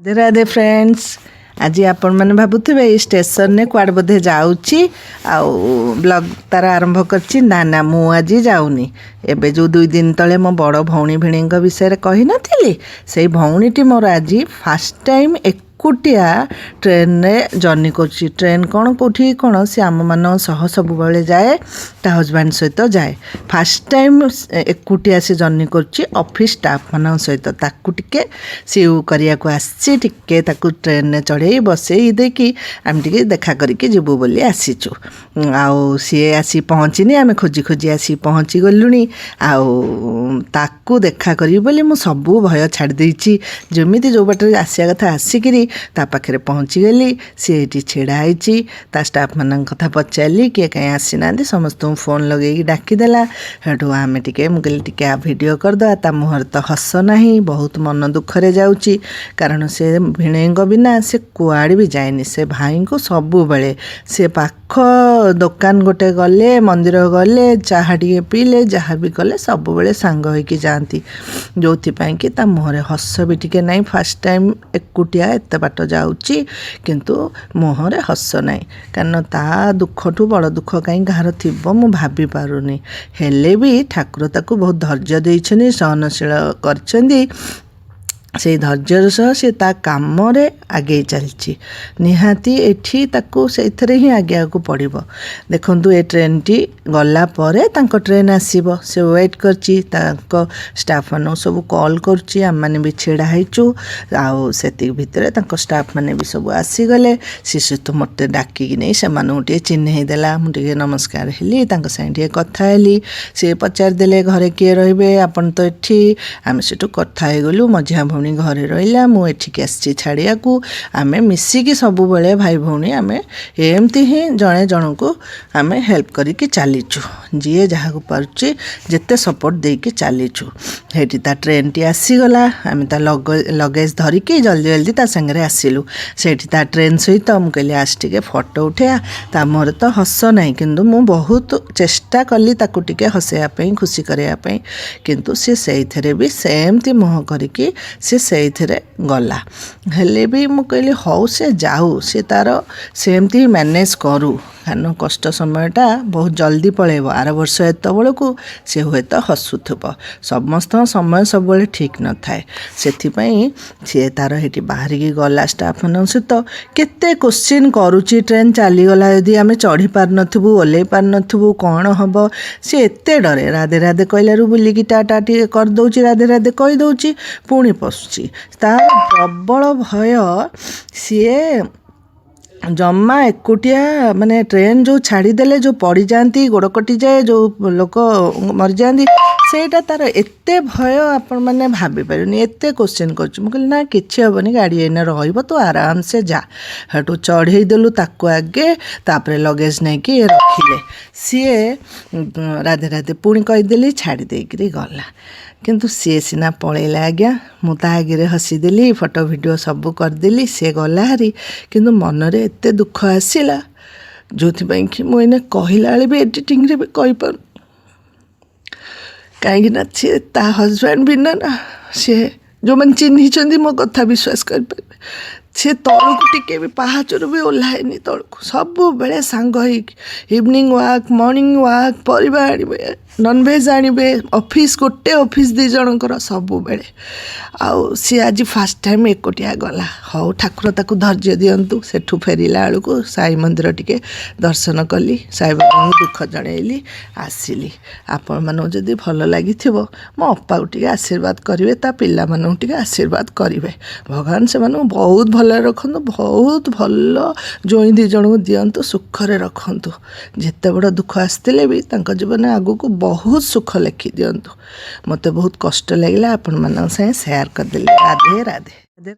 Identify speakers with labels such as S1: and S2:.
S1: Radhe Radhe friends. आज आपण मैंने भावुवे स्टेशन ने कुआड़ बोधे जाऊँगी ब्लॉग तार आरंभ करछि ना ना मु आज जाऊनी। एबे जो 2 दिन तले मो बड़ भौणी भिणी विषय कही नथिली से भौणीटी मोर आज फास्ट टाइम एकुटिया ट्रेन रे जर्नी करछि। ट्रेन कौन कौटी कौन सी आम मान सह सब बेले जाए ता हजबैंड सहित जाए। फास्ट टाइम एकुटिया से जर्नी करछि ऑफिस स्टाफ मान सहित ताकू टिके सीव करिया को आसी टिके ताकू ट्रेन ने चढ़े बसई देकी आम टिके देखा करके जीवु बोली आसीचु। आउ सी आसी पहुँचनी आम खोजी खोजी आसी पहुँची गलुनी। आउ ताकू देखा करी बोली मु सबू भय छाड़ देछि। जमिति जो बाटे आसिया कथा आसिकिरी ता पाखरे पहुँची गली। सी एटी छेड़ा आईची ता स्टाफ मान कथा पचारि किए कहीं आसी ना समस्त फोन लगे डाकीदेला। हेठू आम टिके मुझे टिके आ भिडियो करदा ता मुहर तो हस नहीं बहुत मन दुखरे जाऊँगी कारण से भिणेई बिना से कुआड़ भी जाएनि। से भाई को सबु बेले से पाख दुकान गोटे गले मंदिर गले चाहा टे पीले जहाँ भी गले सब बेले सांग होइकी जाती जो कि ता मुहरे हस भी टिके नहीं। फास्ट टाइम एकुटिया एत बाट जाऊँगी किंतु मुहरे हस नहीं कारण ता दुखठू बड़ दुख कहीं गार थी मु भाभी पारुनी। हेले भी ठाकुर ताकू बहुत धैर्य देइछनी सहनशील करछंदी। से धैर्यर सह से ता काम रे आगे चलची निहाती एठी ताकू से ही आगे को पड़िबो। देखंतु ए ट्रेन टी गला परे तांको ट्रेन आसीबो से वेट करची तांको स्टाफ मानो सब कॉल करची आम माने भी छेड़ा हैचु। आउ सेति भितरे तांको स्टाफ माने भी सब आसी गले। शिशु तो मते डाकी नै से मानो टे चिन्है देला मु टे नमस्कार हेली तांको संगे कथा हेली। से पचार देले घरे के रहबे आपण तो एठी आमे सेटु कथा हे गलु। मझिया भौणी घरे रहिला मु एठिक आसी छाड़िया को आमे मिसिकी सबु बेले भाई भौणी आमे एमती ही जणे जनकू आमे हेल्प करिके चलीचु। जी जहाँ को पार्ची जेते सपोर्ट देके चलीचु। हेटी ता ट्रेन टी आसीगला आमे ता लगेज धरिकी जल्दी जल्दी ता संगे आसिलु। सेठी ता ट्रेन सहित मु कहली आज टिके फोटो उठेया ता मोर तो हस नहीं किंतु मु बहुत चेष्टा कली ताकू टिके हसेया पई खुशी करेया पई किंतु से सेइथरे भी सेमती मुह करिकी से गला। हेले भी मु कहली हौ से जाऊ से तार सेमती मैनेज करू कारण कष्ट समयटा बहुत जल्दी पलैब। आर वर्ष एत बेलू से हुए तो हसुथब समस्त समय सब ठीक न थाए से सी तार हेटी बाहर की गला स्टाफ मान सहित केते क्वेश्चन करुच्ची। ट्रेन चलीगला यदि आम चढ़ी पार नथबू ओल्लै पार नथबू कौन हम सी एत डरे राधे राधे कहलू बुलिकी टाटा टी करदे राधे राधे कहीदे पुणी पशुची तार प्रबल भय। सीए जम्मा एकुटिया माने ट्रेन जो छाड़ीदेले जो पड़ जाती गोड़ कटि जाए जो लोक मर जाती सेटा तार एते भय आपण मैंने भाभी पारुनी। एते क्वेश्चन कर ना किसी हेनी गाड़ी एने रही तो आराम से जा। हेटू चढ़े देलु ताकू आगे तापर लगेज नहीं कि रखिले। सीए राधे राधे पुणी कहीदेली छाड़ी देकरी गला किंतु सी सीना पलैला आज्ञा मुता आगे हसीदेली फोटो वीडियो सब करदेली सी गला हारी किंतु मनरे एते दुख आसला जो कि मुझे कहला भी एडिटिंग रे भी कहीपर कहीं सी ता हजबैंड बिना ना सी जो मैंने चिन्हिंट मो कथा विश्वास कर से तौक टिके भी पहाचर भी ओह्लाएनि तौक सब बेले सांग इवनिंग वाक मॉर्निंग वाक परिवा आने नॉनवेज आने ऑफिस गोटे ऑफिस 2 जनकर सब बेले आउ सी आज फास्ट टाइम एकुटिया गला। हौ ठाकुर ताकू धैर्य दियंतु। सेठू फेरिला बेलू साई मंदिर टिके दर्शन कली साई बाबा दुख जनइली आसिली। आपण मानू जदि भल लगी मो अप्पा टिके आशीर्वाद करेंगे ता पिला मानू टिके आशीर्वाद करेंगे। भगवान से बहुत भल रखु बहुत भल जोई 2 जन को दियंतु सुखरे रखु। जिते बड़ दुख आसते भी जीवन आगू को बहुत सुख लिखि दियंतु। मते बहुत कष्ट लगे आपण मान से शेयर करदेली। राधे राधे।